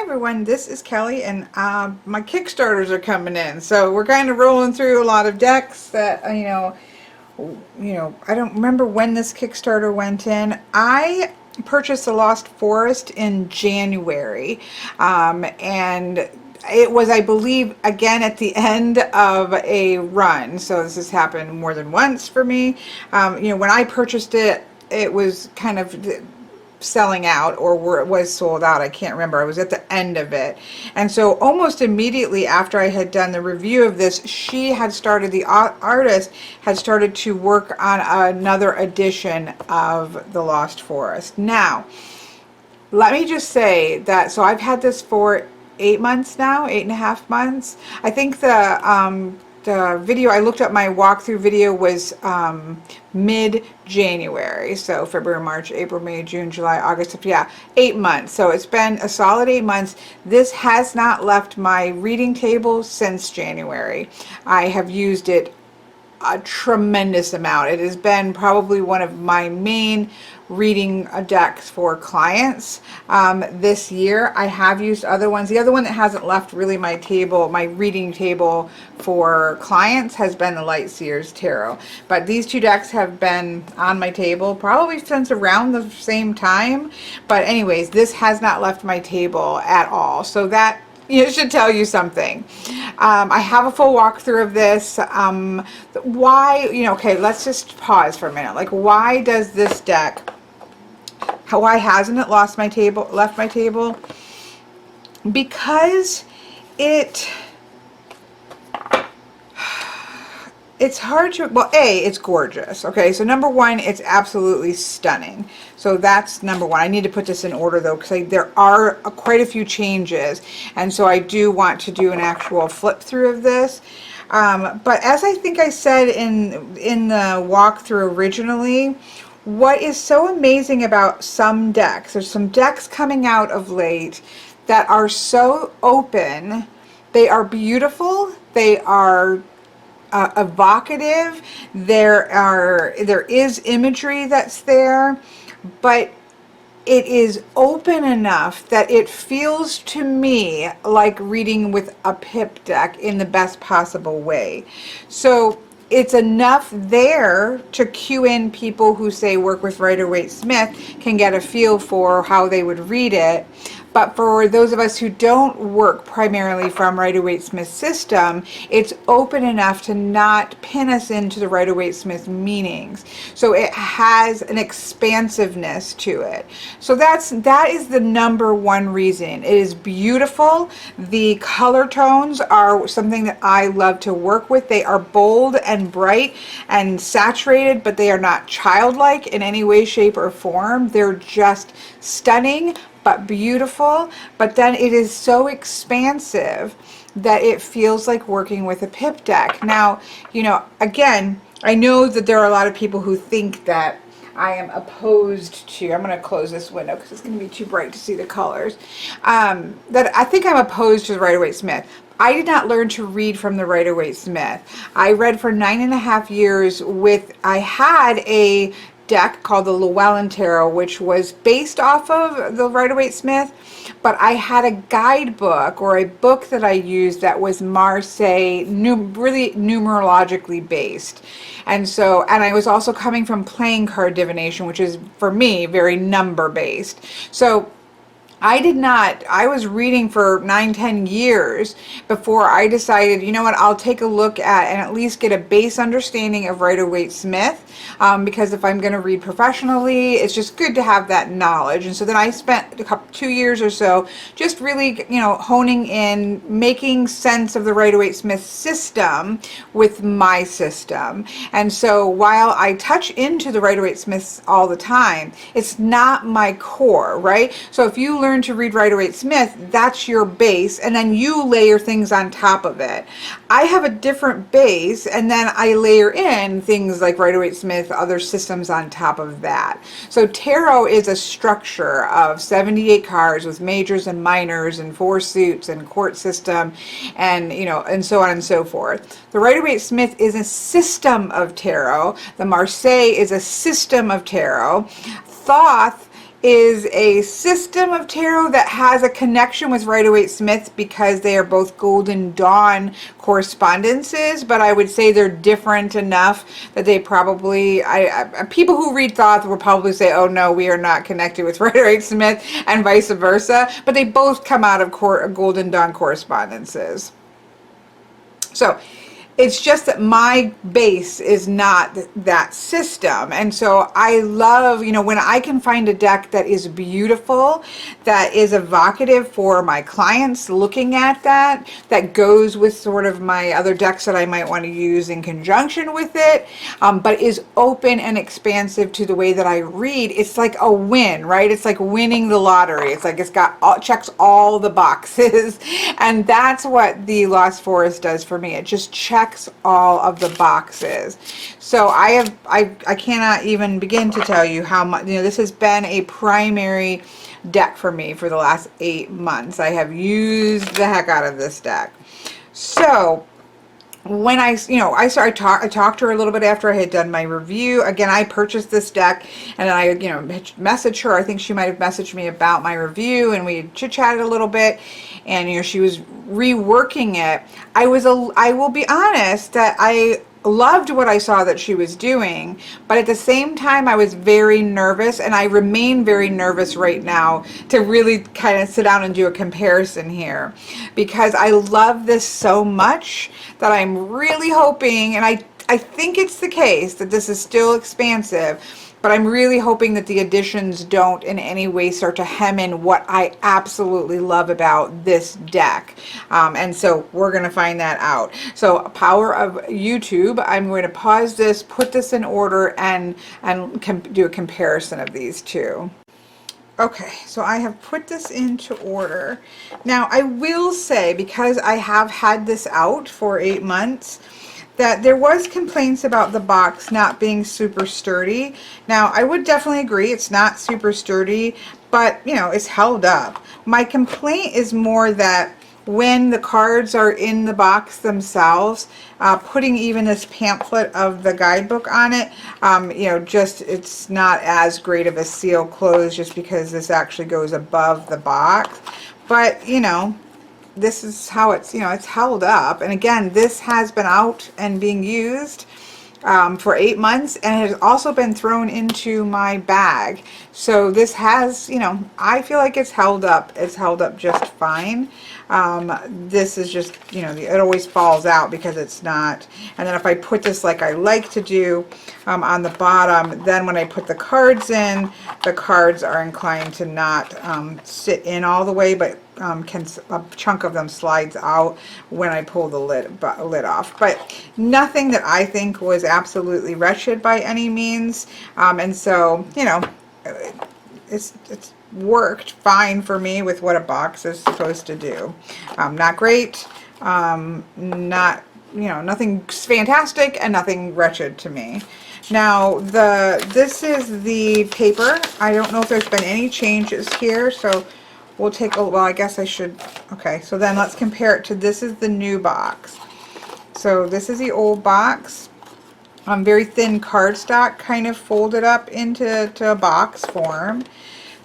everyone, this is Kelly, and my Kickstarters are coming in, so we're kind of rolling through a lot of decks that I don't remember when this Kickstarter went in. I purchased the Lost Forest in January, and it was, I believe, again at the end of a run. So this has happened more than once for me. When I purchased it, it was kind of selling out, or it was sold out. I can't remember. I was at the end of it. And so almost immediately after I had done the review of this, she had started, the artist had started to work on another edition of The Lost Forest. Now, let me just say that, so I've had this for 8 months now, 8.5 months. I think the video, I looked up, my walkthrough video was mid-January. So February, March, April, May, June, July, August, yeah, 8 months. So it's been a solid 8 months. This has not left my reading table since January. I have used it a tremendous amount. It has been probably one of my main reading decks for clients this year. I have used other ones. The other one that hasn't left really my table, my reading table for clients, has been the Lightseers Tarot. But these two decks have been on my table probably since around the same time. But anyways, this has not left my table at all. So that should tell you something. I have a full walkthrough of this. Why, okay, let's just pause for a minute. Like, why does this deck, why hasn't it left my table? Because it's hard to, well, it's gorgeous. Okay, so number one, it's absolutely stunning. So that's number one. I need to put this in order though, because there are quite a few changes, and so I do want to do an actual flip through of this. But as I think I said in the walkthrough originally, what is so amazing about some decks, there's some decks coming out of late that are so open. They are beautiful. They are evocative. There is imagery that's there, but it is open enough that it feels to me like reading with a pip deck in the best possible way. So it's enough there to cue in people who say work with Rider-Waite-Smith, can get a feel for how they would read it. But for those of us who don't work primarily from Rider-Waite-Smith's system, it's open enough to not pin us into the Rider-Waite-Smith meanings. So it has an expansiveness to it. So that is the number one reason. It is beautiful. The color tones are something that I love to work with. They are bold and bright and saturated, but they are not childlike in any way, shape, or form. They're just stunning, but beautiful. But then it is so expansive that it feels like working with a pip deck. Now, again, I know that there are a lot of people who think that I am opposed to, I'm going to close this window because it's going to be too bright to see the colors, that I think I'm opposed to the Rider-Waite-Smith. I did not learn to read from the Rider-Waite-Smith. I read for 9.5 years I had a deck called the Llewellyn Tarot, which was based off of the Rider-Waite-Smith, but I had a guidebook, or a book that I used, that was Marseille, really numerologically based. And I was also coming from playing card divination, which is, for me, very number based. So I was reading for 9-10 years before I decided, you know what, I'll take a look at and at least get a base understanding of Rider-Waite-Smith, because if I'm going to read professionally, it's just good to have that knowledge. And so then I spent 2 years or so just really, honing in, making sense of the Rider-Waite-Smith system with my system. And so while I touch into the Rider-Waite-Smiths all the time, it's not my core, right? So if you learn to read Rider-Waite-Smith, that's your base, and then you layer things on top of it. I have a different base, and then I layer in things like Rider-Waite-Smith, other systems on top of that. So tarot is a structure of 78 cards with majors and minors and 4 suits and court system, and and so on and so forth. The Rider-Waite-Smith is a system of tarot. The Marseille is a system of tarot. Thoth is a system of tarot that has a connection with Rider-Waite-Smith because they are both Golden Dawn correspondences, but I would say they're different enough that they probably, people who read Thoth will probably say, oh no, we are not connected with Rider-Waite-Smith, and vice versa, but they both come out of Golden Dawn correspondences. So it's just that my base is not that system. And so I love, you know, when I can find a deck that is beautiful, that is evocative for my clients looking at that, that goes with sort of my other decks that I might want to use in conjunction with it, but is open and expansive to the way that I read, it's like a win, right? It's like winning the lottery. It's like it's got checks all the boxes. And that's what the Lost Forest does for me. It just checks all of the boxes. So I cannot even begin to tell you how much, you know, this has been a primary deck for me for the last 8 months. I have used the heck out of this deck. So when I talked to her a little bit after I had done my review. Again, I purchased this deck, and then I, messaged her. I think she might have messaged me about my review, and we chit-chatted a little bit, and, she was reworking it. I will be honest that I loved what I saw that she was doing, but at the same time I was very nervous, and I remain very nervous right now to really kind of sit down and do a comparison here, because I love this so much that I'm really hoping, and I think it's the case that this is still expansive, but I'm really hoping that the additions don't in any way start to hem in what I absolutely love about this deck. And so we're going to find that out. So power of YouTube, I'm going to pause this, put this in order, and do a comparison of these two. Okay, so I have put this into order. Now I will say, because I have had this out for 8 months, that there was complaints about the box not being super sturdy. Now, I would definitely agree it's not super sturdy, but, it's held up. My complaint is more that when the cards are in the box themselves, putting even this pamphlet of the guidebook on it, it's not as great of a seal close, just because this actually goes above the box. But, this is how it's, it's held up. And again, this has been out and being used for 8 months, and it has also been thrown into my bag. So this has, I feel like it's held up. It's held up just fine. This is just, it always falls out because it's not. And then if I put this like I like to do on the bottom, then when I put the cards in, the cards are inclined to not sit in all the way, but a chunk of them slides out when I pull the lid off. But nothing that I think was absolutely wretched by any means. And so, it's worked fine for me with what a box is supposed to do. Not great, not, nothing fantastic, and nothing wretched to me. Now, this is the paper. I don't know if there's been any changes here, so we'll take a, well, I guess I should, okay, so then let's compare it to, this is the new box. So this is the old box. Very thin cardstock, kind of folded up into a box form.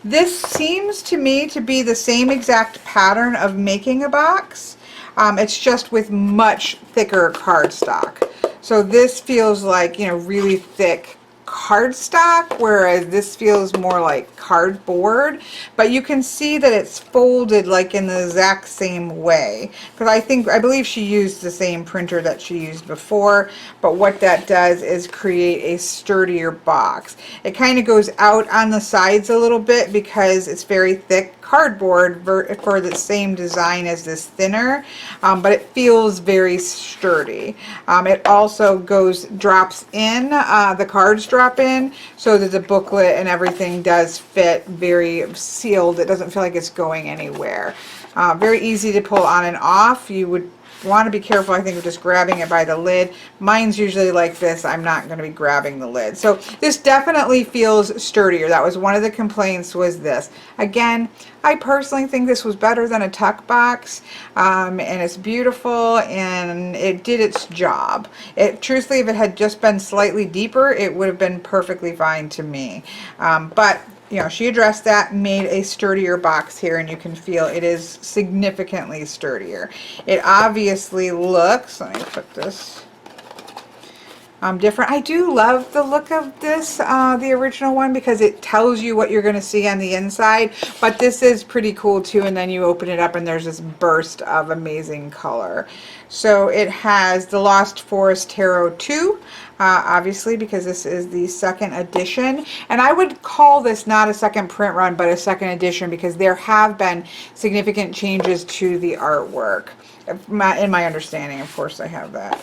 This seems to me to be the same exact pattern of making a box. It's just with much thicker cardstock. So this feels like, really thick cardstock, whereas this feels more like cardboard, but you can see that it's folded like in the exact same way, because I believe she used the same printer that she used before, but what that does is create a sturdier box. It kind of goes out on the sides a little bit because it's very thick cardboard for the same design as this thinner, but it feels very sturdy. It also drops in, the cards drop in, so that the booklet and everything does fit very sealed. It doesn't feel like it's going anywhere. Very easy to pull on and off. You would want to be careful, I think, of just grabbing it by the lid. Mine's usually like this. I'm not going to be grabbing the lid. So this definitely feels sturdier. That was one of the complaints, was this. Again, I personally think this was better than a tuck box, and it's beautiful, and it did its job. Truthfully, if it had just been slightly deeper, it would have been perfectly fine to me. But you know, she addressed that, made a sturdier box here, and you can feel it is significantly sturdier. It obviously looks, let me put this different. I do love the look of this, the original one, because it tells you what you're going to see on the inside, but this is pretty cool too, and then you open it up and there's this burst of amazing color. So it has the Lost Forest Tarot 2, obviously, because this is the second edition, and I would call this not a second print run, but a second edition, because there have been significant changes to the artwork, in my understanding. Of course, I have that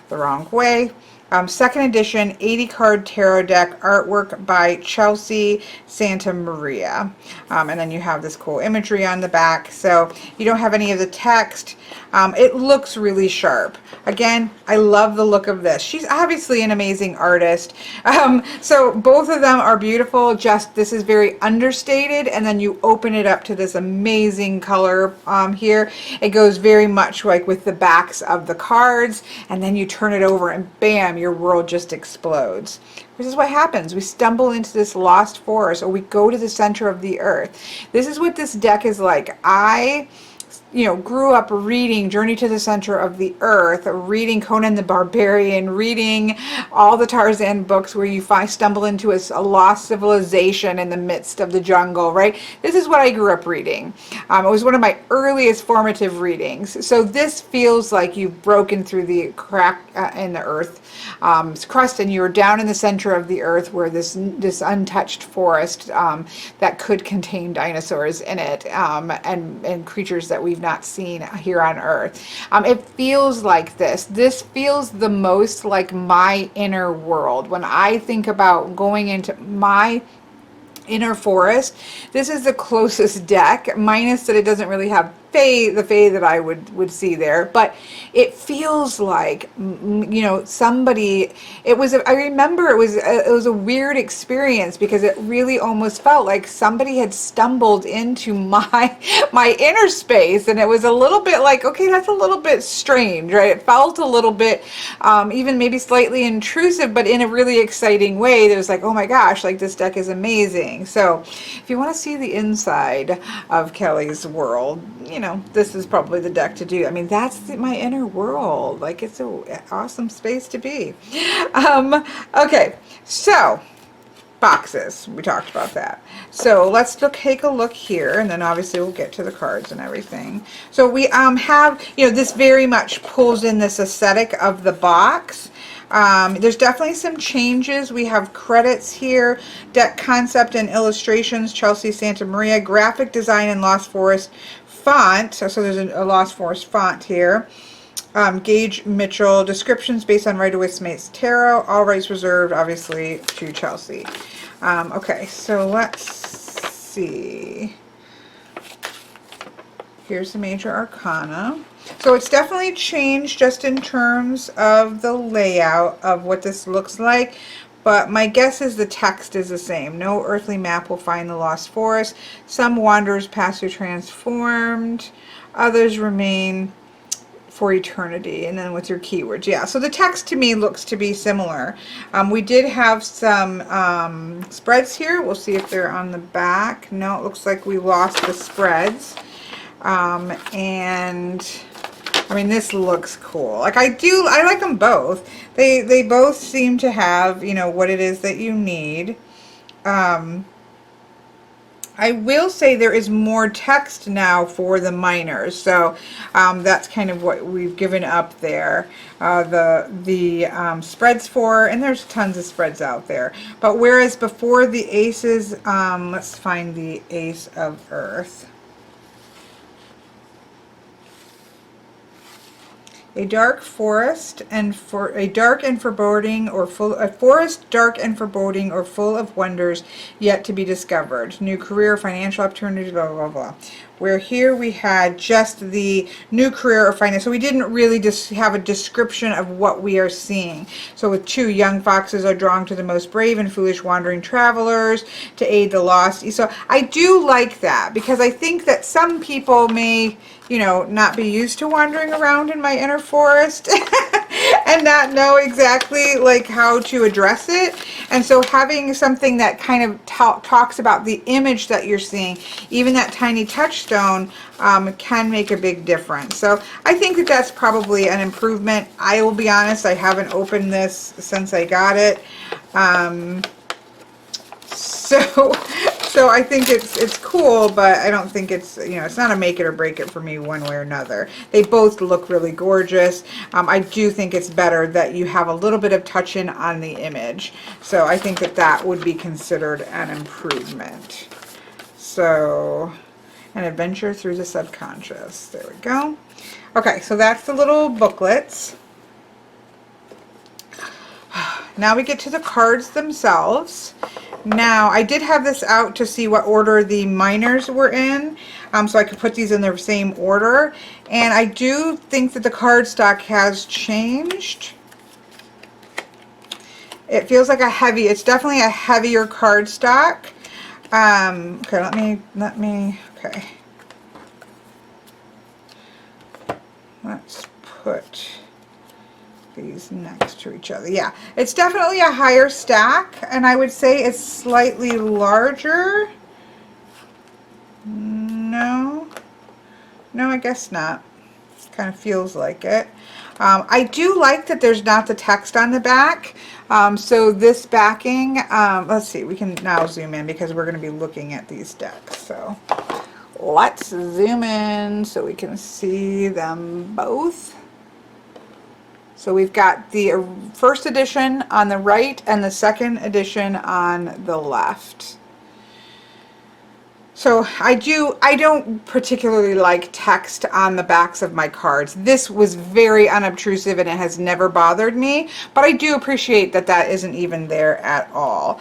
the wrong way. Second edition 80 card tarot deck, artwork by Chelsea Santa Maria, and then you have this cool imagery on the back, so you don't have any of the text. It looks really sharp. Again, I love the look of this. She's obviously an amazing artist, so both of them are beautiful. Just this is very understated, and then you open it up to this amazing color here. It goes very much like with the backs of the cards, and then you turn it over and bam, your world just explodes. This is what happens. We stumble into this lost forest, or we go to the center of the earth. This is what this deck is like. I grew up reading Journey to the Center of the Earth, reading Conan the Barbarian, reading all the Tarzan books where you stumble into a lost civilization in the midst of the jungle, right? This is what I grew up reading. It was one of my earliest formative readings. So this feels like you've broken through the crack in the earth crust, and you're down in the center of the earth where this untouched forest that could contain dinosaurs in it, and creatures that we've not seen here on Earth. It feels like this. This feels the most like my inner world. When I think about going into my inner forest, this is the closest deck, minus that it doesn't really have the fae that I would see there, but it feels like somebody. I remember it was a weird experience, because it really almost felt like somebody had stumbled into my inner space, and it was a little bit like, okay, that's a little bit strange, right? It felt a little bit even maybe slightly intrusive, but in a really exciting way. That was like, oh my gosh, like this deck is amazing. So if you want to see the inside of Kelly's world, this is probably the deck to do. I mean, that's my inner world. Like, it's an awesome space to be. Okay, so boxes. We talked about that. So let's take a look here, and then obviously we'll get to the cards and everything. So we have, this very much pulls in this aesthetic of the box. There's definitely some changes. We have credits here, deck concept and illustrations, Chelsea Santa Maria, graphic design and Lost Forest font. So there's a Lost Forest font here. Gage Mitchell, descriptions based on Rider-Waite-Smith's tarot, all rights reserved, obviously, to Chelsea. Okay, so let's see. Here's the major arcana. So it's definitely changed just in terms of the layout of what this looks like, but my guess is the text is the same. No earthly map will find the lost forest. Some wanderers pass through transformed. Others remain for eternity. And then with your keywords. Yeah, so the text to me looks to be similar. We did have some spreads here. We'll see if they're on the back. No, it looks like we lost the spreads. And I mean, this looks cool. Like, I like them both. They both seem to have, what it is that you need. I will say there is more text now for the minors, so that's kind of what we've given up there. The spreads for, and there's tons of spreads out there. But whereas before the aces, let's find the Ace of Earth. A dark forest and foreboding, or a forest dark and foreboding, or full of wonders yet to be discovered. New career, financial opportunities, blah blah blah. Where here we had just the new career or finance, so we didn't really just have a description of what we are seeing. So with 2, young foxes are drawn to the most brave and foolish wandering travelers to aid the lost. So I do like that, because I think that some people may not be used to wandering around in my inner forest. and not know exactly like how to address it. And so having something that kind of talks about the image that you're seeing, even that tiny touchstone, can make a big difference. So I think that that's probably an improvement. I will be honest, I haven't opened this since I got it. So I think it's cool, but I don't think it's, you know, it's not a make it or break it for me one way or another. They both look really gorgeous. I do think it's better that you have a little bit of touch-in on the image. So I think that that would be considered an improvement. So, an adventure through the subconscious. There we go. Okay, so that's the little booklets. Now we get to the cards themselves. Now, I did have this out to see what order the minors were in, so I could put these in the same order. And I do think that the cardstock has changed. It feels like it's definitely a heavier cardstock. Okay, okay. Let's put these next to each other. Yeah, it's definitely a higher stack, and I would say it's slightly larger. No, I guess not. Kind of feels like it. I do like that there's not the text on the back. So this backing, let's see, we can now zoom in because we're going to be looking at these decks. So let's zoom in so we can see them both. So we've got the first edition on the right and the second edition on the left. So I don't particularly like text on the backs of my cards. This was very unobtrusive and it has never bothered me, but I do appreciate that that isn't even there at all.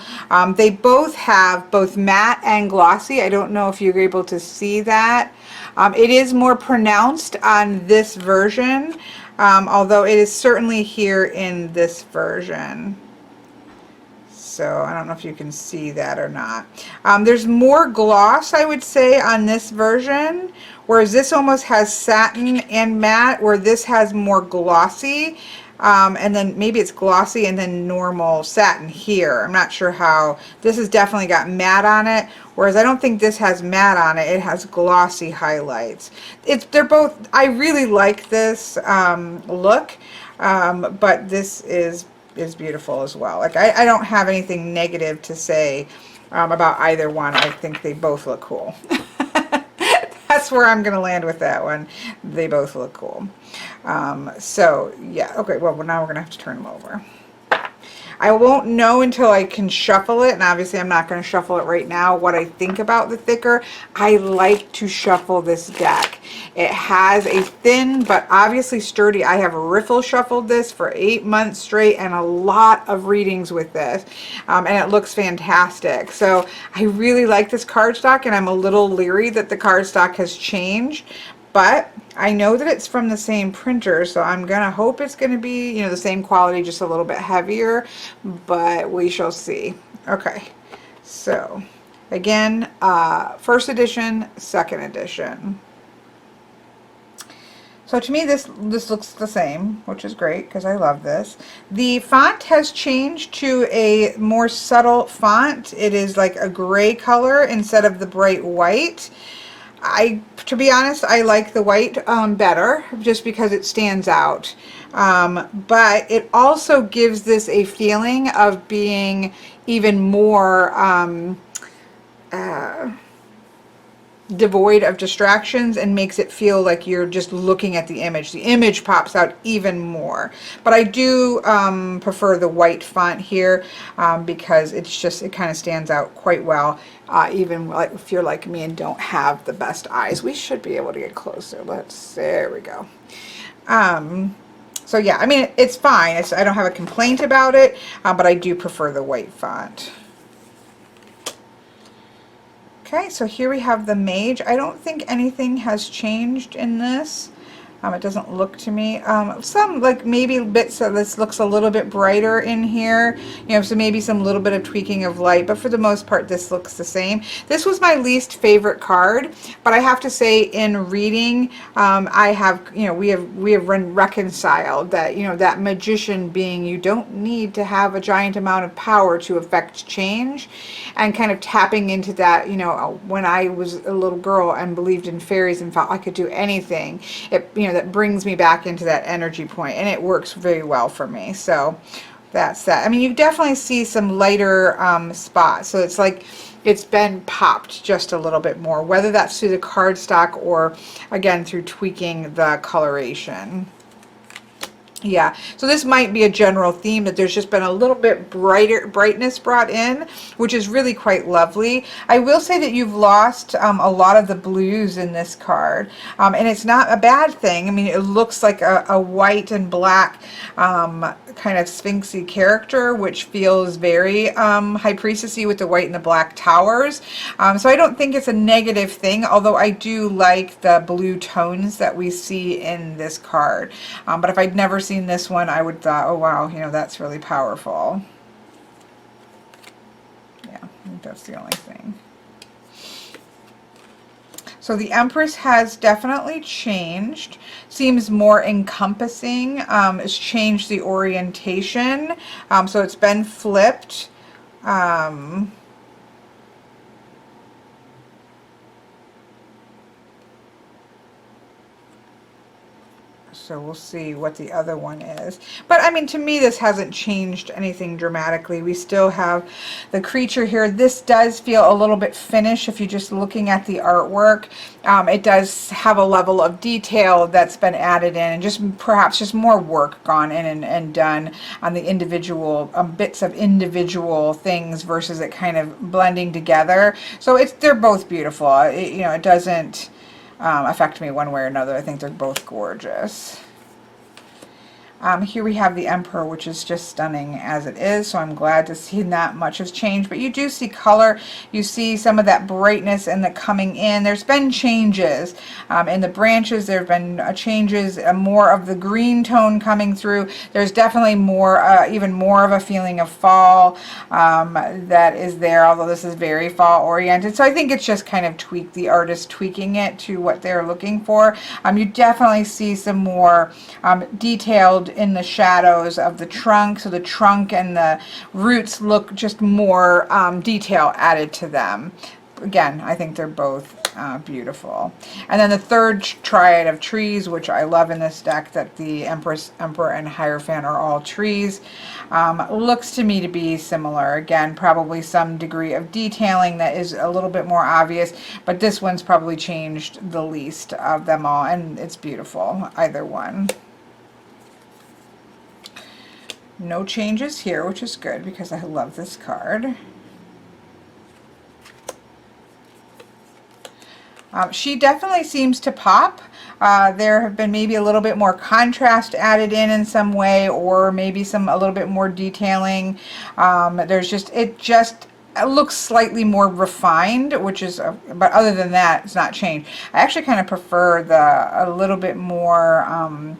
They both have both matte and glossy. I don't know if you're able to see that. It is more pronounced on this version. Although it is certainly here in this version. So I don't know if you can see that or not. There's more gloss, I would say, on this version, whereas this almost has satin and matte, where this has more glossy. And then maybe it's glossy and then normal satin here. I'm not sure how. This has definitely got matte on it, whereas I don't think this has matte on it. It has glossy highlights. They're both, I really like this look, but this is beautiful as well. Like I don't have anything negative to say about either one. I think they both look cool. That's where I'm going to land with that one. They both look cool. So yeah, okay, well now we're going to have to turn them over. I won't know until I can shuffle it, and obviously I'm not going to shuffle it right now, what I think about the thicker. I like to shuffle this deck. It has a thin but obviously sturdy. I have riffle shuffled this for 8 months straight and a lot of readings with this, and it looks fantastic. So I really like this cardstock, and I'm a little leery that the cardstock has changed, but I know that it's from the same printer, so I'm gonna hope it's gonna be, you know, the same quality, just a little bit heavier, but we shall see. Okay, so again, first edition, second edition. So to me, this looks the same, which is great because I love this. The font has changed to a more subtle font. It is like a gray color instead of the bright white. To be honest, I like the white better just because it stands out. But it also gives this a feeling of being even more devoid of distractions and makes it feel like you're just looking at the image. The image pops out even more. But I do prefer the white font here because it kind of stands out quite well. Even like if you're like me and don't have the best eyes. We should be able to get closer. There we go. So yeah, I mean, it's fine. I don't have a complaint about it, but I do prefer the white font. Okay, so here we have the Mage. I don't think anything has changed in this. It doesn't look to me. Some, like maybe bits of this looks a little bit brighter in here, you know, so maybe some little bit of tweaking of light, but for the most part this looks the same. This was my least favorite card, but I have to say in reading, I have, you know, we have reconciled that, you know, that magician being, you don't need to have a giant amount of power to affect change, and kind of tapping into that, you know, when I was a little girl and believed in fairies and felt I could do anything, it, you know, that brings me back into that energy point, and it works very well for me. So that's that. I mean, you definitely see some lighter spots, so it's like it's been popped just a little bit more, whether that's through the cardstock or again through tweaking the coloration. Yeah, so this might be a general theme, that there's just been a little bit brightness brought in, which is really quite lovely. I will say that you've lost a lot of the blues in this card, and it's not a bad thing. I mean, it looks like a white and black kind of sphinxy character, which feels very high priestessy with the white and the black towers. So I don't think it's a negative thing, although I do like the blue tones that we see in this card. But if I'd never seen this one, I would thought, oh wow, you know, that's really powerful. Yeah, I think that's the only thing. So the Empress has definitely changed, seems more encompassing, it's changed the orientation, so it's been flipped. So we'll see what the other one is. But I mean, to me, this hasn't changed anything dramatically. We still have the creature here. This does feel a little bit finished if you're just looking at the artwork. It does have a level of detail that's been added in, and just perhaps just more work gone in and done on the individual bits of individual things versus it kind of blending together. So they're both beautiful. You know, it doesn't affect me one way or another. I think they're both gorgeous. Here we have the Emperor, which is just stunning as it is, so I'm glad to see not much has changed. But you do see color, you see some of that brightness and the coming in. There's been changes in the branches. There have been changes, more of the green tone coming through. There's definitely more, even more of a feeling of fall that is there, although this is very fall oriented. So I think it's just kind of the artist tweaking it to what they're looking for. You definitely see some more detailed in the shadows of the trunk, so the trunk and the roots look just more detail added to them. Again, I think they're both beautiful. And then the third triad of trees, which I love in this deck, that the Empress, Emperor, and Hierophant are all trees, looks to me to be similar. Again, probably some degree of detailing that is a little bit more obvious, but this one's probably changed the least of them all, and it's beautiful, either one. No changes here, which is good because I love this card. She definitely seems to pop. There have been maybe a little bit more contrast added in some way, or maybe a little bit more detailing. It looks slightly more refined, which is, but other than that, it's not changed. I actually kind of prefer a little bit more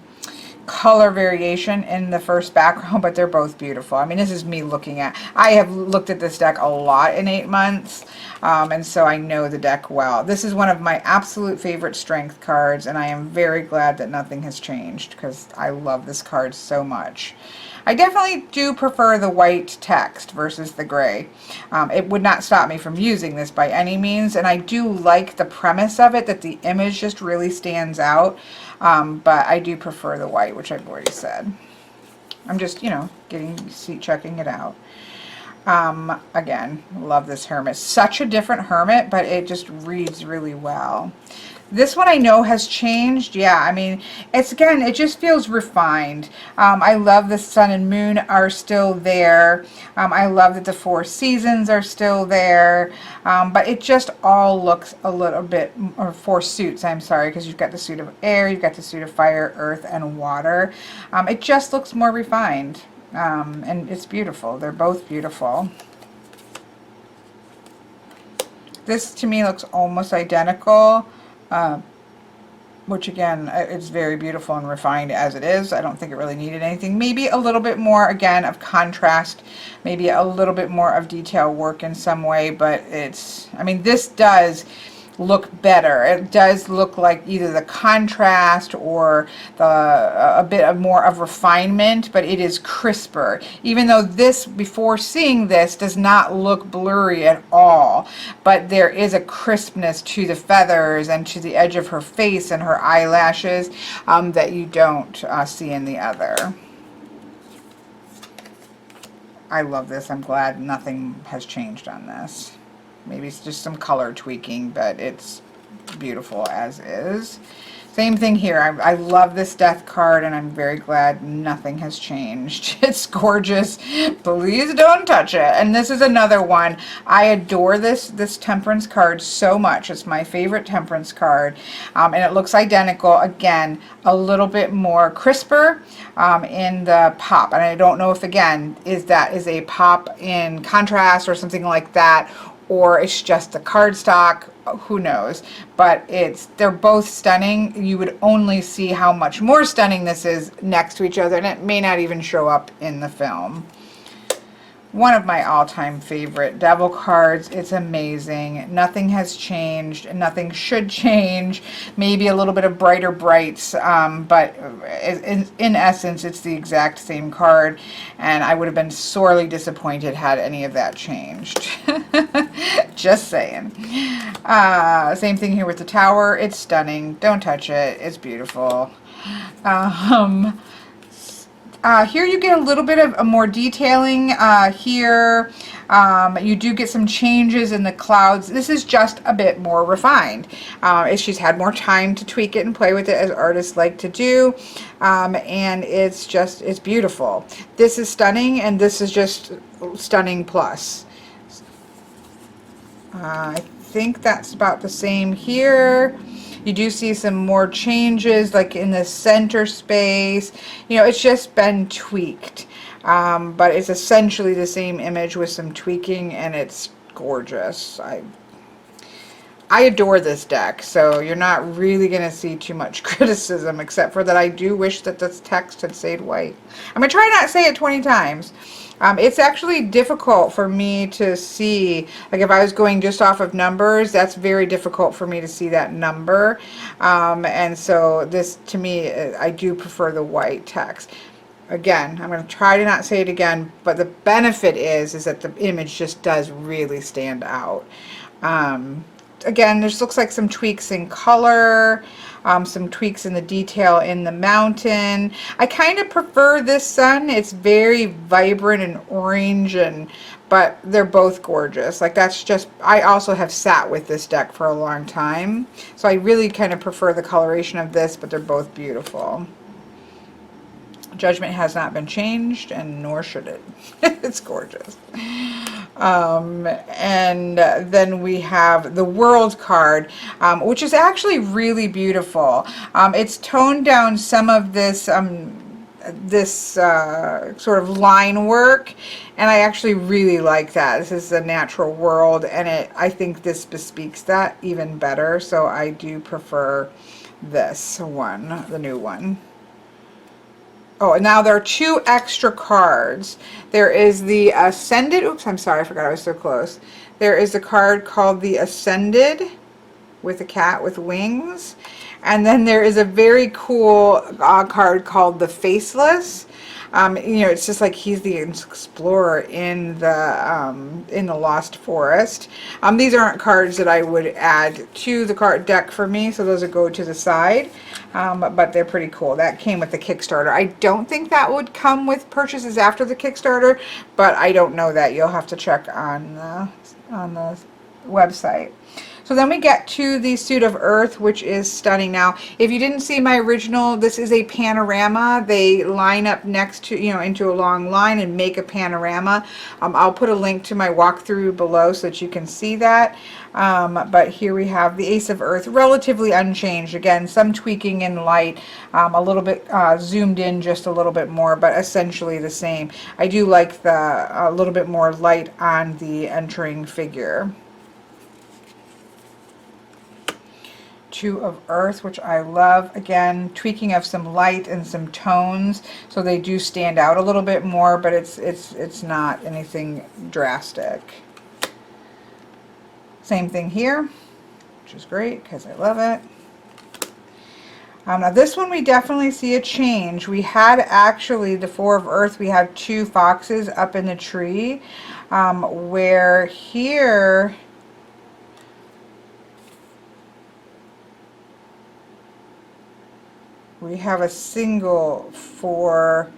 color variation in the first background, but they're both beautiful. I mean, this is me looking at, I have looked at this deck a lot in 8 months, and so I know the deck well. This is one of my absolute favorite strength cards, and I am very glad that nothing has changed because I love this card so much. I definitely do prefer the white text versus the gray. It would not stop me from using this by any means, and I do like the premise of it, that the image just really stands out, but I do prefer the white, which I've already said. I'm just, you know, checking it out. Again, love this hermit. Such a different hermit, but it just reads really well. This one I know has changed. Yeah, I mean, it just feels refined. I love the sun and moon are still there. I love that the 4 seasons are still there. But it just all looks a little bit, or 4 suits, I'm sorry, because you've got the suit of air, you've got the suit of fire, earth, and water. It just looks more refined. And it's beautiful. They're both beautiful. This to me looks almost identical. which again, it's very beautiful and refined as it is. I don't think it really needed anything. Maybe a little bit more, again, of contrast, maybe a little bit more of detail work in some way, but it's, I mean, this does look better. It does look like either the contrast or a bit of more of refinement, but it is crisper. Even though this, before seeing this, does not look blurry at all, but there is a crispness to the feathers and to the edge of her face and her eyelashes that you don't see in the other. I love this. I'm glad nothing has changed on this. Maybe it's just some color tweaking, but it's beautiful as is. Same thing here. I love this death card, and I'm very glad nothing has changed. It's gorgeous. Please don't touch it. And this is another one. I adore this temperance card so much. It's my favorite temperance card. And it looks identical. Again, a little bit more crisper in the pop. And I don't know if, again, is a pop in contrast or something like that, or it's just the cardstock, who knows. But they're both stunning. You would only see how much more stunning this is next to each other, and it may not even show up in the film. One of my all-time favorite devil cards. It's amazing. Nothing has changed. Nothing should change. Maybe a little bit of brighter brights, but in essence, it's the exact same card, and I would have been sorely disappointed had any of that changed. Just saying. Same thing here with the tower. It's stunning. Don't touch it. It's beautiful. Here you get a little bit of more detailing here. You do get some changes in the clouds. This is just a bit more refined. She's had more time to tweak it and play with it, as artists like to do. And it's beautiful. This is stunning, and this is just stunning plus. I think that's about the same here. You do see some more changes, like in the center space. You know, it's just been tweaked. But it's essentially the same image with some tweaking, and it's gorgeous. I adore this deck, so you're not really going to see too much criticism, except for that I do wish that this text had stayed white. I'm going to try not to say it 20 times. It's actually difficult for me to see, like if I was going just off of numbers, that's very difficult for me to see that number. And so this, to me, I do prefer the white text. Again, I'm going to try to not say it again, but the benefit is that the image just does really stand out. Again, this looks like some tweaks in color, some tweaks in the detail in the mountain. I kind of prefer this sun. It's very vibrant and orange, but they're both gorgeous. Like, that's just, I also have sat with this deck for a long time, so I really kind of prefer the coloration of this, but they're both beautiful. Judgment has not been changed, and nor should it. It's gorgeous. And then we have the World card, which is actually really beautiful. It's toned down some of this sort of line work, and I actually really like that. This is a natural world, and I think this bespeaks that even better, so I do prefer this one, the new one. Oh, and now there are two extra cards. There is the Ascended. Oops, I'm sorry, I forgot I was so close. There is a card called the Ascended with a cat with wings. And then there is a very cool card called the Faceless. You know, it's just like he's the explorer in the Lost Forest. These aren't cards that I would add to the card deck for me, so those would go to the side. But they're pretty cool. That came with the Kickstarter. I don't think that would come with purchases after the Kickstarter, but I don't know that. You'll have to check on the website. So then we get to the Suit of Earth, which is stunning. Now, if you didn't see my original, this is a panorama. They line up next to, you know, into a long line and make a panorama. I'll put a link to my walkthrough below so that you can see that. But here we have the Ace of Earth, relatively unchanged. Again, some tweaking in light, a little bit zoomed in just a little bit more, but essentially the same. I do like the little bit more light on the entering figure. Two of Earth, which I love. Again, tweaking of some light and some tones, so they do stand out a little bit more, but it's not anything drastic. Same thing here, which is great because I love it. Now this one we definitely see a change. We had actually the Four of Earth, we have two foxes up in the tree, where here we have a single four,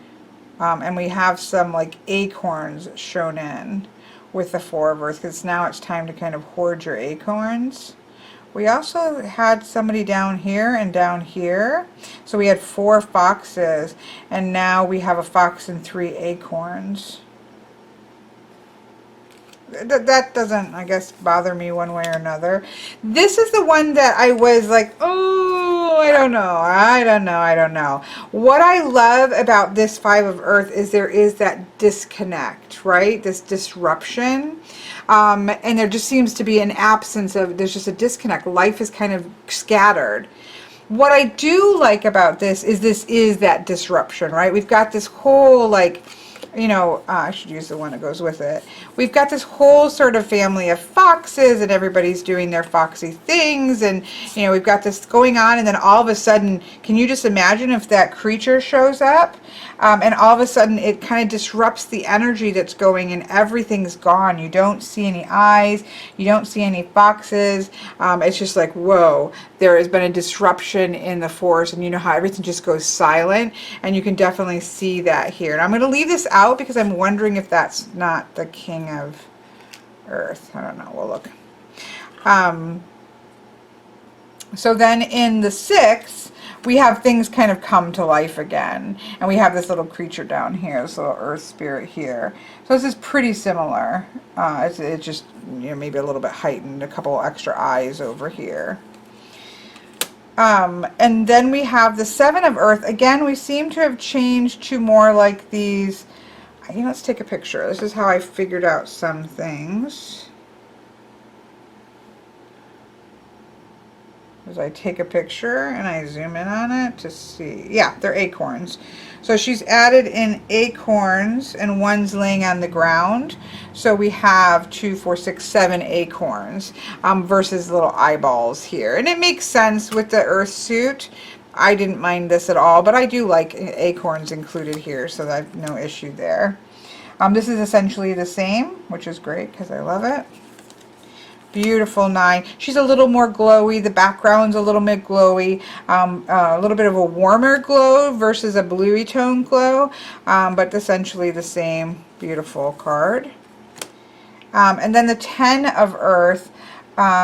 and we have some like acorns shown in with the Four of Earth, because now it's time to kind of hoard your acorns. We also had somebody down here and down here. So we had 4 foxes, and now we have a fox and 3 acorns. That doesn't, I guess, bother me one way or another. This is the one that I was like, oh, I don't know. What I love about this Five of Earth is there is that disconnect, right? This disruption. And there just seems to be an absence of, there's just a disconnect. Life is kind of scattered. What I do like about this is that disruption, right? We've got this whole, like, you know, I should use the one that goes with it. We've got this whole sort of family of foxes, and everybody's doing their foxy things, and, you know, we've got this going on, and then all of a sudden, can you just imagine if that creature shows up, and all of a sudden it kind of disrupts the energy that's going, and everything's gone. You don't see any eyes, you don't see any foxes. It's just like, whoa, there has been a disruption in the forest, and you know how everything just goes silent, and you can definitely see that here. And I'm going to leave this out because I'm wondering if that's not the King of Earth. I don't know. We'll look. So then in the 6th, we have things kind of come to life again. And we have this little creature down here, this little earth spirit here. So this is pretty similar. It's just, you know, maybe a little bit heightened, a couple extra eyes over here. And then we have the 7 of Earth. Again, we seem to have changed to more like these. Let's take a picture. This is how I figured out some things. As I take a picture and I zoom in on it to see. Yeah, they're acorns. So she's added in acorns, and one's laying on the ground. So we have 2, 4, 6, 7 acorns versus little eyeballs here. And it makes sense with the earth suit. I didn't mind this at all, but I do like acorns included here, so that's no issue there. This is essentially the same, which is great because I love it. Beautiful 9. She's a little more glowy. The background's a little bit glowy. A little bit of a warmer glow versus a bluey tone glow, but essentially the same. Beautiful card. And then the 10 of Earth.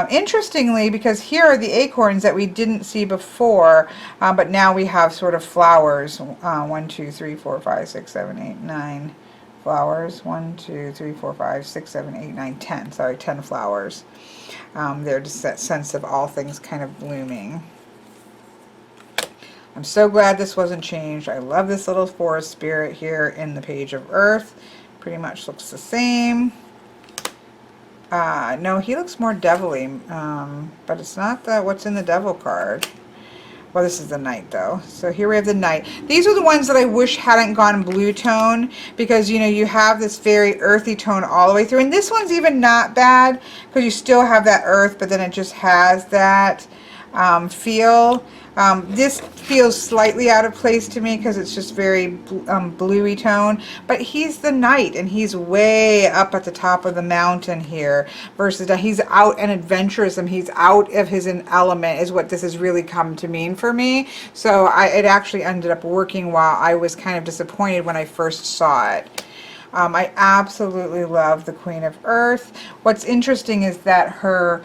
Interestingly, because here are the acorns that we didn't see before, but now we have sort of flowers. 1, 2, 3, 4, 5, 6, 7, 8, 9 flowers. 1, 2, 3, 4, 5, 6, 7, 8, 9, 10. Sorry, 10 flowers. There's just that sense of all things kind of blooming. I'm so glad this wasn't changed. I love this little forest spirit here in the Page of Earth. Pretty much looks the same. No, he looks more devilly, but it's not what's in the devil card. Well, this is the Knight, though. So here we have the Knight. These are the ones that I wish hadn't gone blue tone, because, you know, you have this very earthy tone all the way through. And this one's even not bad, because you still have that earth, but then it just has that feel. This feels slightly out of place to me because it's just very bluey tone, but he's the Knight, and he's way up at the top of the mountain here versus he's out and adventurous, and he's out of his element is what this has really come to mean for me. So it actually ended up working while I was kind of disappointed when I first saw it. I absolutely love the Queen of Earth. What's interesting is that her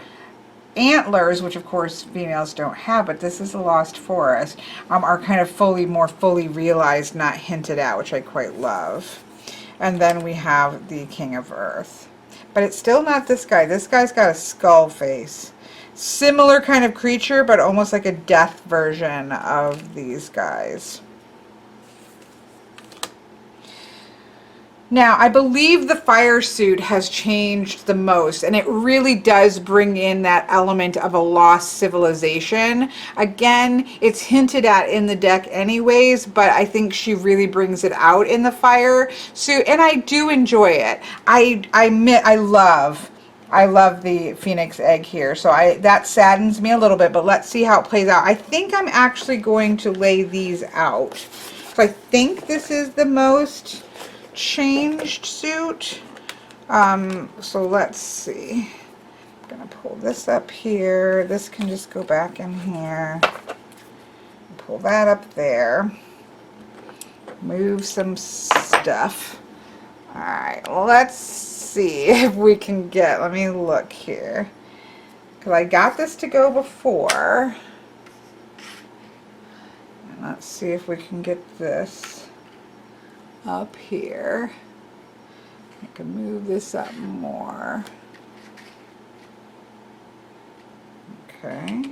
antlers, which of course females don't have, but this is the Lost Forest, are kind of more fully realized, not hinted at, which I quite love. And then we have the King of Earth. But it's still not this guy. This guy's got a skull face. Similar kind of creature, but almost like a death version of these guys. Now, I believe the fire suit has changed the most, and it really does bring in that element of a lost civilization. Again, it's hinted at in the deck anyways, but I think she really brings it out in the fire suit, and I do enjoy it. I love the phoenix egg here, so that saddens me a little bit, but let's see how it plays out. I think I'm actually going to lay these out. So I think this is the most changed suit. So let's see. I'm gonna pull this up here. This can just go back in here. Pull that up there. Move some stuff. All right, let's see if we can get, let me look here. Because I got this to go before. And let's see if we can get this up here. I can move this up more. Okay.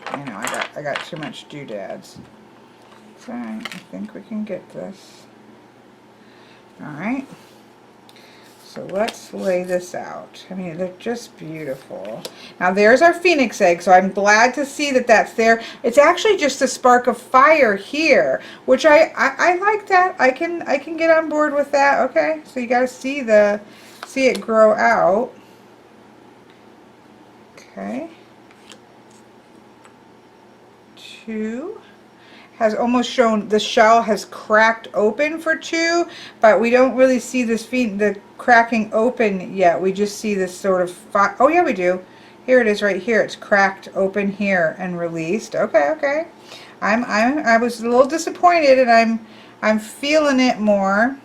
I know I got too much doodads. It's alright, I think we can get this. Alright. So let's lay this out. I mean, they're just beautiful. Now there's our phoenix egg, so I'm glad to see that that's there. It's actually just a spark of fire here, which I like that. I can get on board with that. Okay, so you got to see it grow out. Okay. 2. Has almost shown, the shell has cracked open for 2, but we don't really see the cracking open yet. We just see this sort of oh yeah, we do. Here it is right here. It's cracked open here and released. Okay. I was a little disappointed, and I'm feeling it more.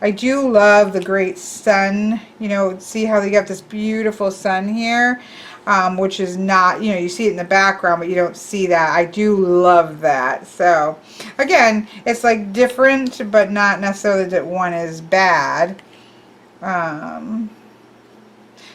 I do love the great sun. You know, see how they got this beautiful sun here, which is not, you know, you see it in the background, but you don't see that. I do love that. So, again, it's like different, but not necessarily that one is bad.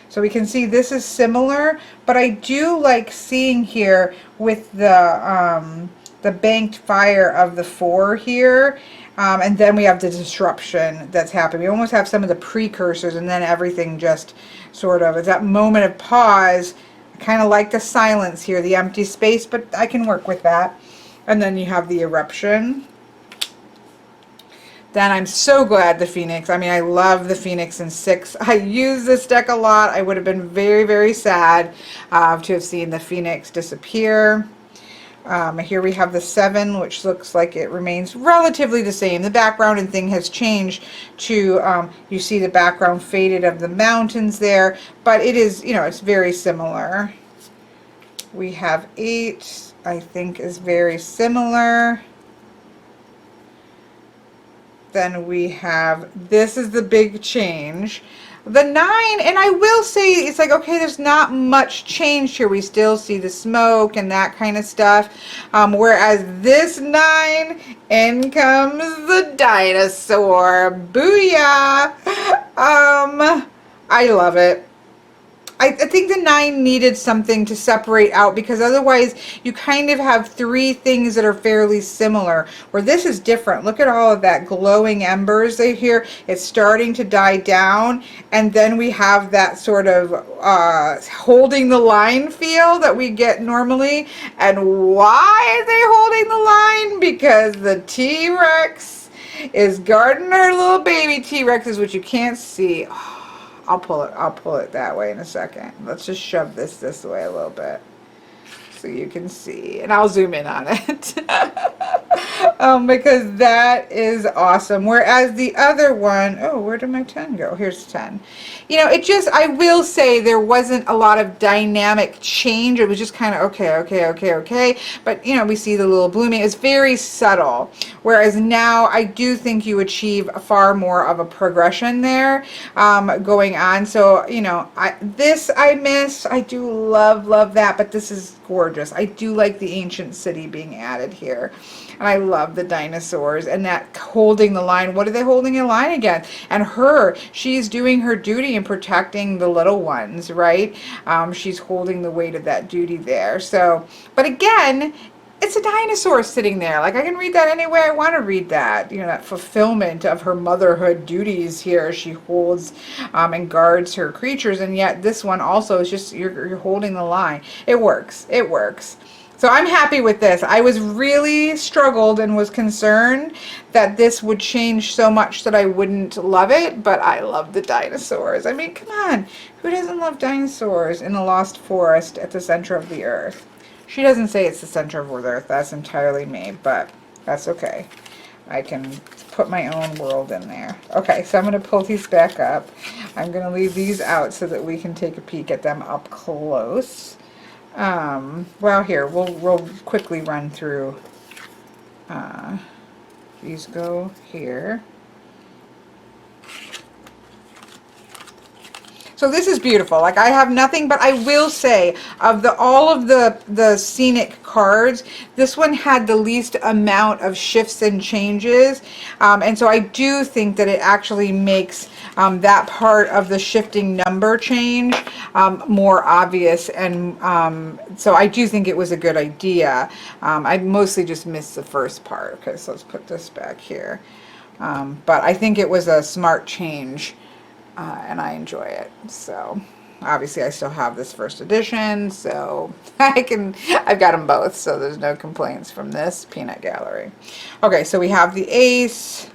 So we can see this is similar, but I do like seeing here with the banked fire of the 4 here. And then we have the disruption that's happening. We almost have some of the precursors, and then everything just sort of is that moment of pause. I kind of like the silence here, the empty space, but I can work with that. And then you have the eruption. Then I'm so glad the Phoenix. I mean, I love the Phoenix in 6. I use this deck a lot. I would have been very, very sad to have seen the Phoenix disappear. Here we have the 7, which looks like it remains relatively the same. The background and thing has changed to, you see the background faded of the mountains there, but it is, you know, it's very similar. We have 8, I think is very similar. Then we have, this is the big change. The 9, and I will say, it's like, okay, there's not much change here. We still see the smoke and that kind of stuff. Whereas this 9, in comes the dinosaur. Booyah! I love it. I think the 9 needed something to separate out, because otherwise you kind of have 3 things that are fairly similar, where this is different. Look at all of that glowing embers here. It's starting to die down, and then we have that sort of holding the line feel that we get normally. And why are they holding the line? Because the T-Rex is guarding her little baby T-Rexes, which you can't see. I'll pull it that way in a second. Let's just shove this way a little bit so you can see, and I'll zoom in on it. Because that is awesome. Whereas the other one, oh, where did my 10 go? Here's 10. You know, it just, I will say there wasn't a lot of dynamic change. It was just kind of okay. But, you know, we see the little blooming. It's very subtle. Whereas now I do think you achieve far more of a progression there going on. So, you know, this I miss. I do love that, but this is gorgeous. I do like the ancient city being added here. And I love the dinosaurs and that holding the line. What are they holding in line again? And she's doing her duty in protecting the little ones, right? She's holding the weight of that duty there. So, but again, it's a dinosaur sitting there. Like, I can read that any way I want to read that. You know, that fulfillment of her motherhood duties here. She holds and guards her creatures, and yet this one also is just, you're holding the line. It works. It works. So I'm happy with this. I was really struggled and was concerned that this would change so much that I wouldn't love it, but I love the dinosaurs. I mean, come on. Who doesn't love dinosaurs in a lost forest at the center of the earth? She doesn't say it's the center of the earth. That's entirely me, but that's okay. I can put my own world in there. Okay, so I'm going to pull these back up. I'm going to leave these out so that we can take a peek at them up close. Well, here, we'll quickly run through. These go here. So this is beautiful. Like, I have nothing, but I will say, of all of the scenic cards, this one had the least amount of shifts and changes. And so I do think that it actually makes that part of the shifting number change more obvious. And so I do think it was a good idea. I mostly just missed the first part. Okay, so let's put this back here. But I think it was a smart change. And I enjoy it. So obviously I still have this first edition, so I've got them both, so there's no complaints from this peanut gallery. Okay, so we have the ace,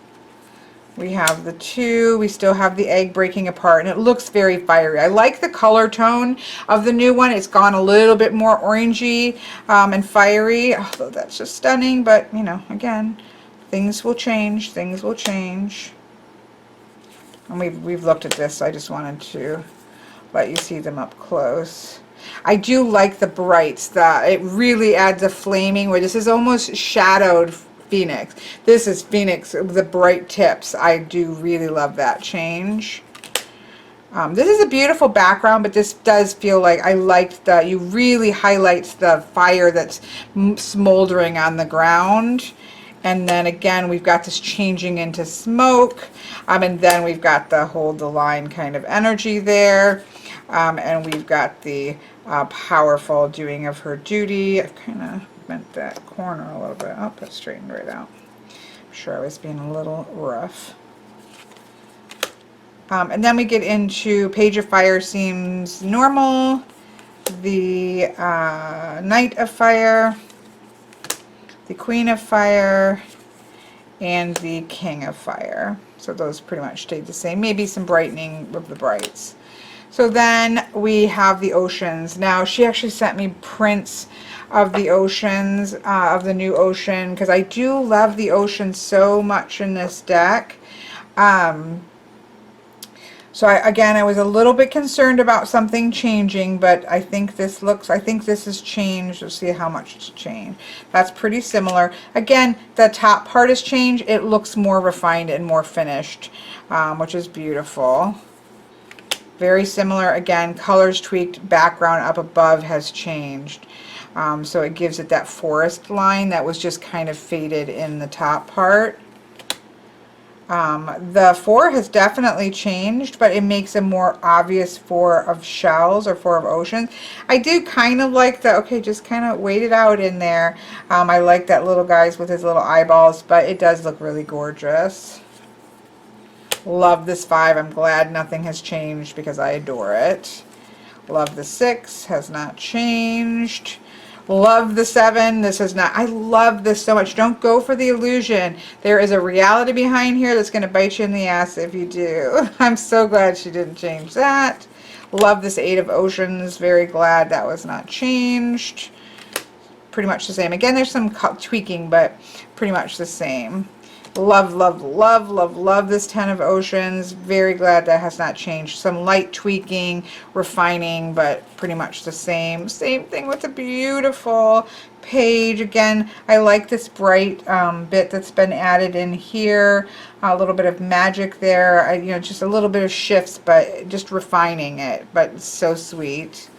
we have the 2, we still have the egg breaking apart, and it looks very fiery. I like the color tone of the new one. It's gone a little bit more orangey and fiery, although that's just stunning. But you know, again, things will change, things will change. And we've looked at this, so I just wanted to let you see them up close. I do like the brights. It really adds a flaming, where this is almost shadowed Phoenix. This is Phoenix, the bright tips. I do really love that change. This is a beautiful background, but this does feel like I liked that you really highlight the fire that's smoldering on the ground. And then again, we've got this changing into smoke. And then we've got the hold the line kind of energy there. And we've got the powerful doing of her duty. I've kind of bent that corner a little bit. Oh, that straightened right out. I'm sure I was being a little rough. And then we get into Page of Fire seems normal. The Knight of Fire. The Queen of Fire, and the King of Fire. So those pretty much stayed the same. Maybe some brightening of the brights. So then we have the oceans. Now, she actually sent me prints of the oceans, of the new ocean, because I do love the ocean so much in this deck. So I was a little bit concerned about something changing, but I think this has changed. Let's see how much it's changed. That's pretty similar. Again, the top part has changed. It looks more refined and more finished, which is beautiful. Very similar. Again, colors tweaked, background up above has changed. So it gives it that forest line that was just kind of faded in the top part. The 4 has definitely changed, but it makes a more obvious 4 of shells or 4 of oceans. I do kind of like the, okay, just kind of wait it out in there. I like that little guys with his little eyeballs, but it does look really gorgeous. Love this 5. I'm glad nothing has changed because I adore it. Love the 6. Has not changed. Love the 7. This is not. I love this so much. Don't go for the illusion. There is a reality behind here that's going to bite you in the ass if you do. I'm so glad she didn't change that. Love this 8 of oceans. Very glad that was not changed. Pretty much the same. Again, there's some tweaking, but pretty much the same. Love, love, love, love, love this 10 of oceans. Very glad that has not changed. Some light tweaking, refining, but pretty much the same. Same thing with the beautiful page. Again, I like this bright bit that's been added in here. A little bit of magic there. You know, just a little bit of shifts, but just refining it. But it's so sweet.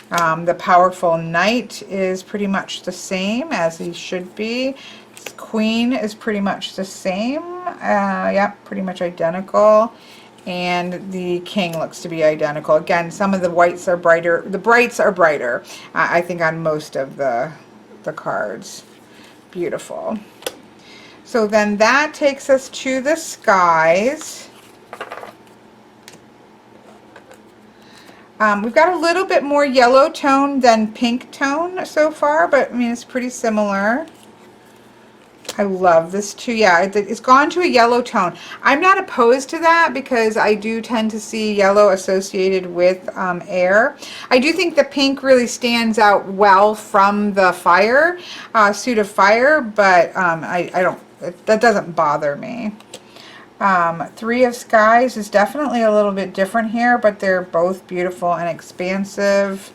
The powerful knight is pretty much the same as he should be. Queen is pretty much the same. Yeah, pretty much identical. And the king looks to be identical. Again, some of the whites are brighter. The brights are brighter, I think, on most of the the cards. Beautiful. So then that takes us to the skies. We've got a little bit more yellow tone than pink tone so far, but I mean, it's pretty similar. I love this too. Yeah, it's gone to a yellow tone. I'm not opposed to that because I do tend to see yellow associated with air. I do think the pink really stands out well from the fire, suit of fire, but I don't, that doesn't bother me. Three of Skies is definitely a little bit different here, but they're both beautiful and expansive.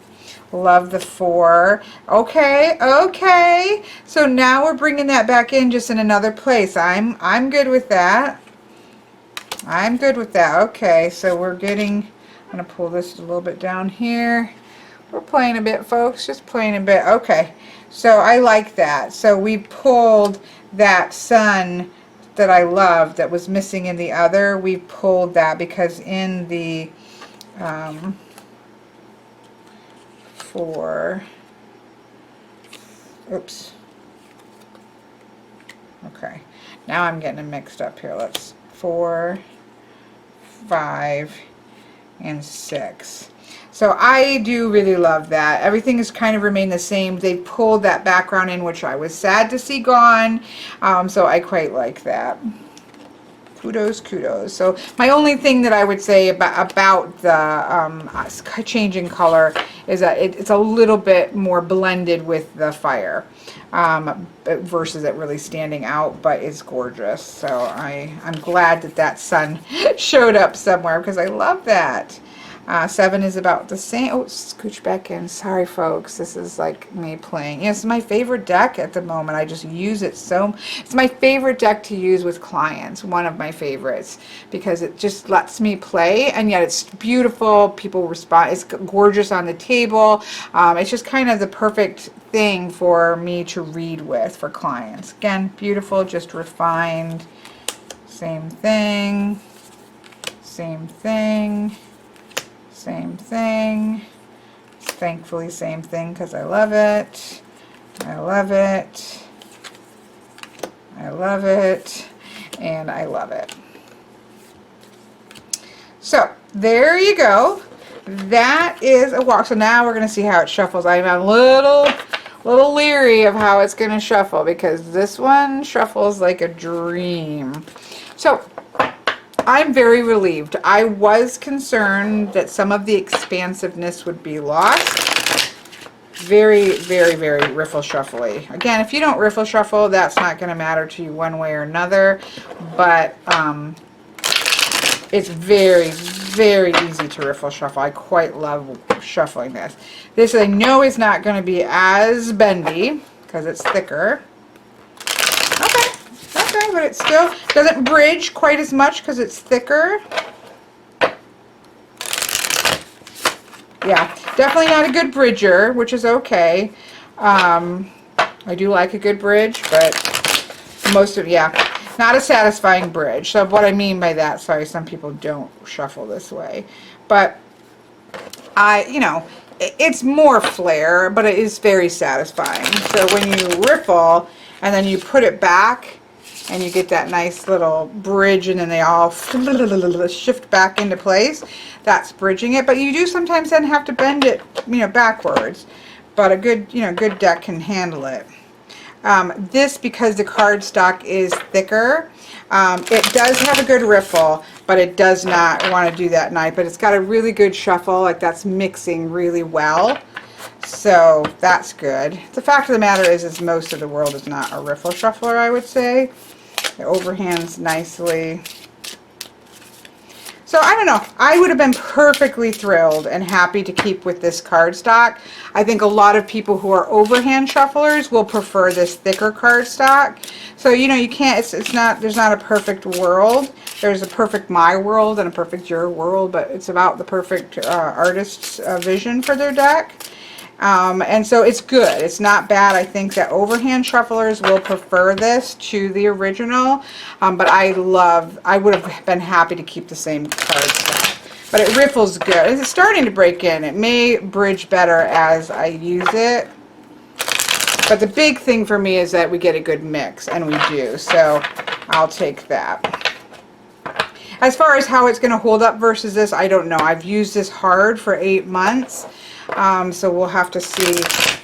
Love the 4. Okay, okay. So now we're bringing that back in just in another place. I'm good with that. I'm good with that. Okay, so we're getting, I'm going to pull this a little bit down here. We're playing a bit, folks, just playing a bit. Okay, so I like that. So we pulled that sun that I loved that was missing in the other. We pulled that because in the oops. Okay, now I'm getting them mixed up here. Let's 4, 5, and 6. So I do really love that. Everything has kind of remained the same. They pulled that background in, which I was sad to see gone. So I quite like that. Kudos, kudos. So my only thing that I would say about the changing color is that it's a little bit more blended with the fire versus it really standing out, but it's gorgeous. So I'm glad that that sun showed up somewhere because I love that. 7 is about the same. Oh, scooch back in. Sorry, folks. This is like me playing. Yeah, it's my favorite deck at the moment. I just use it so. It's my favorite deck to use with clients. One of my favorites because it just lets me play, and yet it's beautiful. People respond. It's gorgeous on the table. It's just kind of the perfect thing for me to read with for clients. Again, beautiful, just refined. Same thing. Same thing. Same thing. Thankfully, same thing because I love it. I love it. I love it. And I love it. So, there you go. That is a walk. So now we're going to see how it shuffles. I'm a little leery of how it's going to shuffle because this one shuffles like a dream. So, I'm very relieved. I was concerned that some of the expansiveness would be lost. Very, very, very riffle shuffly. Again, if you don't riffle shuffle, that's not going to matter to you one way or another. But it's very, very easy to riffle shuffle. I quite love shuffling this. This I know is not going to be as bendy because it's thicker. Okay. Okay, but it still doesn't bridge quite as much because it's thicker. Yeah, definitely not a good bridger, which is okay. I do like a good bridge, but most of, yeah, not a satisfying bridge. So what I mean by that, sorry, some people don't shuffle this way. But you know, it's more flair, but it is very satisfying. So when you riffle and then you put it back, and you get that nice little bridge, and then they all shift back into place. That's bridging it, but you do sometimes then have to bend it, you know, backwards. But a good, you know, good deck can handle it. This, because the cardstock is thicker, it does have a good riffle, but it does not want to do that night. But it's got a really good shuffle, like that's mixing really well. So that's good. The fact of the matter is most of the world is not a riffle shuffler, I would say. It overhands nicely. So I don't know. I would have been perfectly thrilled and happy to keep with this cardstock. I think a lot of people who are overhand shufflers will prefer this thicker cardstock. So you know, you can't. It's not. There's not a perfect world. There's a perfect my world and a perfect your world, but it's about the perfect artist's vision for their deck. And so it's good. It's not bad. I think that overhand shufflers will prefer this to the original. But I would have been happy to keep the same cardstock. But it riffles good. It's starting to break in. It may bridge better as I use it. But the big thing for me is that we get a good mix, and we do. So I'll take that. As far as how it's going to hold up versus this, I don't know. I've used this hard for 8 months. So we'll have to see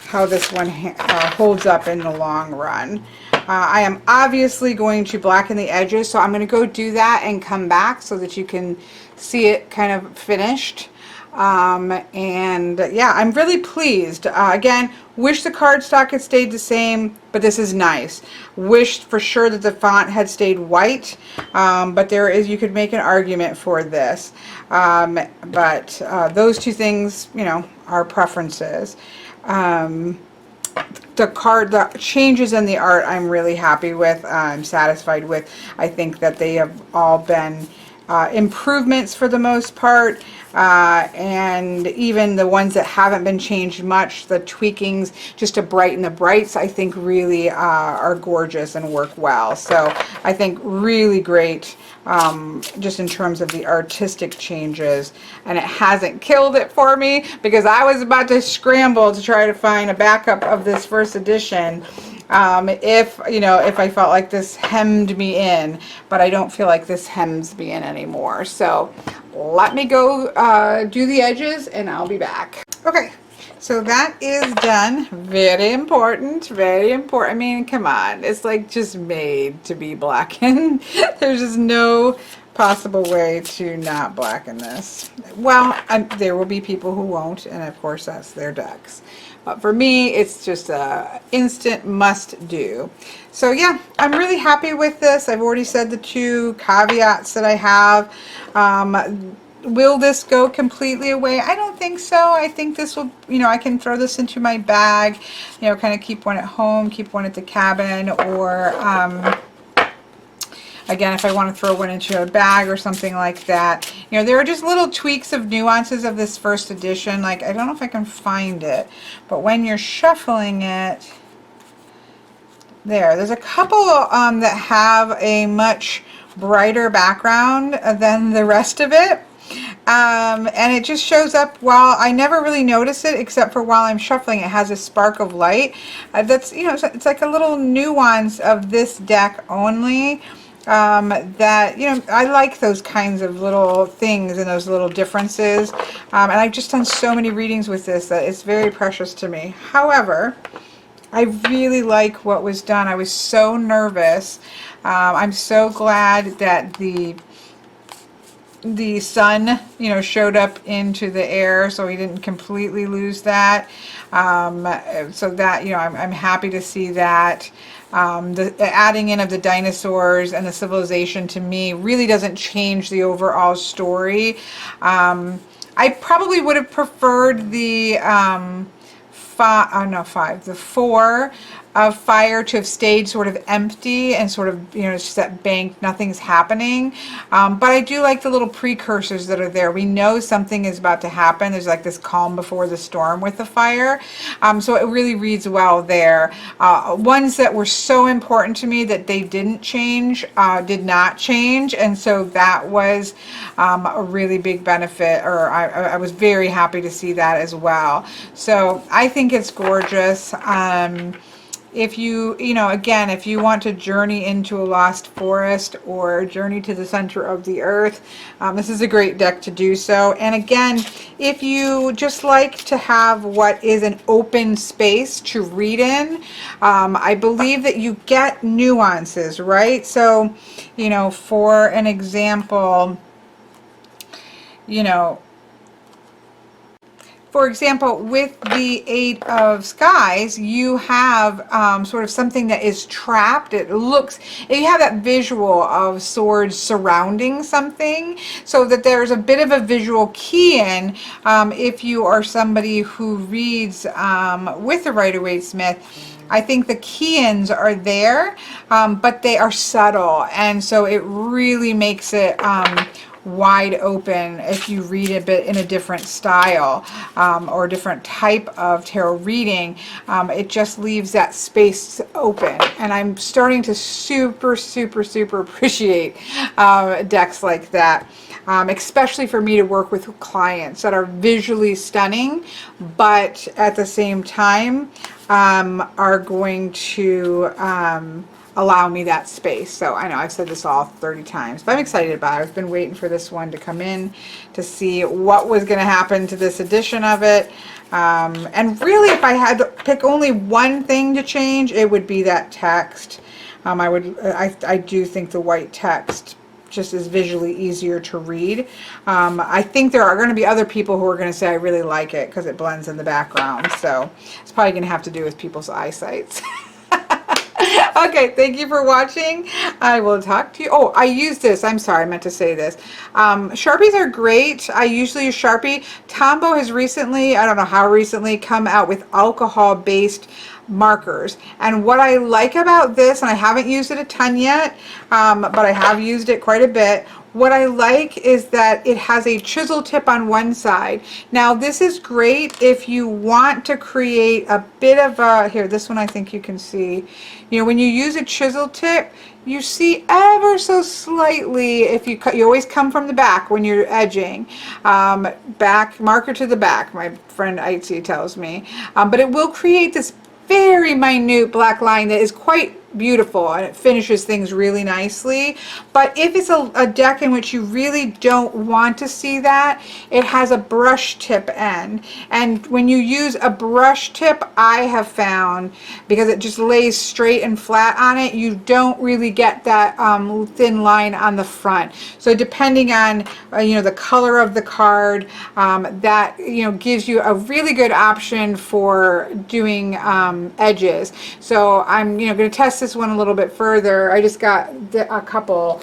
how this one holds up in the long run. I am obviously going to blacken the edges, so I'm going to go do that and come back so that you can see it kind of finished. And yeah, I'm really pleased. Again, wish the cardstock had stayed the same, but this is nice. Wished for sure that the font had stayed white, but you could make an argument for this. But those two things, you know, are preferences. The changes in the art I'm really happy with. I'm satisfied with. I think that they have all been improvements for the most part, and even the ones that haven't been changed much, the tweakings just to brighten the brights, I think really are gorgeous and work well. So I think really great, just in terms of the artistic changes, and it hasn't killed it for me, because I was about to scramble to try to find a backup of this first edition. If I felt like this hemmed me in, but I don't feel like this hems me in anymore. So let me go do the edges and I'll be back. Okay, so that is done. Very important, very important. I mean, come on, it's like just made to be blackened. There's just no possible way to not blacken this. Well, there will be people who won't, and of course that's their decks. But for me, it's just a instant must do. So yeah, I'm really happy with this. I've already said the 2 caveats that I have. Will this go completely away? I don't think so. I think this will, I can throw this into my bag, kind of keep one at home, keep one at the cabin, or again, if I want to throw one into a bag or something like that. There are just little tweaks of nuances of this first edition. Like, I don't know if I can find it, but when you're shuffling it, there's a couple that have a much brighter background than the rest of it. And it just shows up while I never really notice it, except for while I'm shuffling. It has a spark of light. That's, it's like a little nuance of this deck only. That I like those kinds of little things and those little differences, and I've just done so many readings with this that it's very precious to me. However, I really like what was done. I was so nervous. I'm so glad that the sun showed up into the air, so we didn't completely lose that. So that I'm happy to see that. The adding in of the dinosaurs and the civilization, to me, really doesn't change the overall story. I probably would have preferred the 4 of fire to have stayed sort of empty and sort of, it's just that bank, nothing's happening. But I do like the little precursors that are there. We know something is about to happen. There's like this calm before the storm with the fire. So it really reads well there. Ones that were so important to me that they didn't change, did not change. And so that was a really big benefit, or I was very happy to see that as well. So I think it's gorgeous. If you, again, if you want to journey into a lost forest or journey to the center of the earth, this is a great deck to do so. And again, if you just like to have what is an open space to read in, I believe that you get nuances, right? So, for an example, for example, with the 8 of Skies, you have sort of something that is trapped. You have that visual of swords surrounding something, so that there's a bit of a visual key in if you are somebody who reads with the Rider-Waite-Smith. I think the key-ins are there, but they are subtle, and so it really makes it wide open if you read a bit in a different style or a different type of tarot reading. It just leaves that space open, and I'm starting to super appreciate decks like that, especially for me to work with clients that are visually stunning, but at the same time are going to allow me that space. So I know I've said this all 30 times, but I'm excited about it. I've been waiting for this one to come in to see what was going to happen to this edition of it. And really, if I had to pick only one thing to change, it would be that text. I do think the white text just is visually easier to read. I think there are going to be other people who are going to say I really like it because it blends in the background. So it's probably going to have to do with people's eyesight. Okay, thank you for watching. I will talk to you. Oh, I use this. I'm sorry, I meant to say this. Sharpies are great. I usually use Sharpie. Tombow has recently, I don't know how recently, come out with alcohol-based markers. And what I like about this, and I haven't used it a ton yet, but I have used it quite a bit. What I like is that it has a chisel tip on one side. Now this is great if you want to create a bit of a, here, this one I think you can see. You know, when you use a chisel tip, you see ever so slightly, if you cut, you always come from the back when you're edging. Back, marker to the back, my friend Itzy tells me. But it will create this very minute black line that is quite beautiful, and it finishes things really nicely. But if it's a deck in which you really don't want to see that, it has a brush tip end, and when you use a brush tip, I have found, because it just lays straight and flat on it, you don't really get that thin line on the front. So depending on you know, the color of the card, that, you know, gives you a really good option for doing edges. So I'm, you know, going to test this one a little bit further. I just got a couple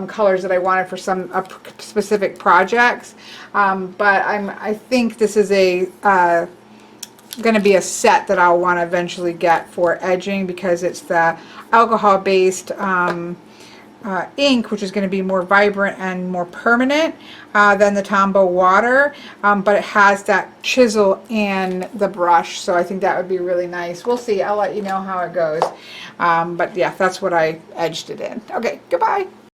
colors that I wanted for some specific projects, but I think this is a going to be a set that I'll want to eventually get for edging, because it's the alcohol-based ink, which is going to be more vibrant and more permanent than the Tombow water, but it has that chisel and the brush, so I think that would be really nice. We'll see. I'll let you know how it goes, but yeah, that's what I edged it in. Okay, goodbye.